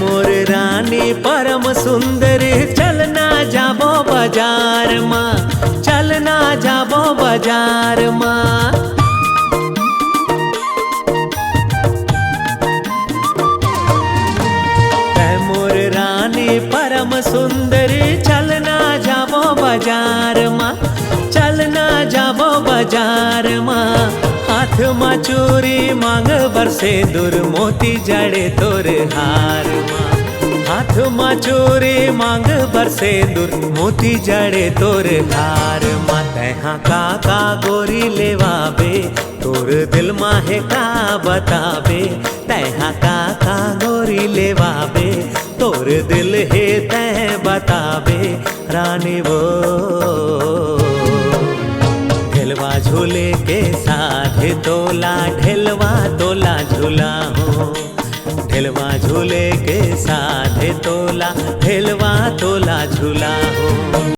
मोर रानी परम सुंदर चलना जाबो बाजार माँ, चलना जाबो बाजार माँ। परम सुंदर चलना जाबो बाजार माँ, चलना जाबो बाजार माँ। हाथ माँ चूरी मांग बरसे दूर मोती जड़े तोर हार माँ। हाथ माँ चूरी मांग बरसे दूर मोती जड़े तोर हार माँ। तैहा का गोरी लेवाबे तोर दिल माहे का बताबे। तैहा का गोरी लेवाबे तोर दिल है तै बताबे रानी वो। ढेलवा झूले के साथ तोला ढेलवा तोला झूला हो। ढेलवा झूले के साथ तोला ढेलवा तोला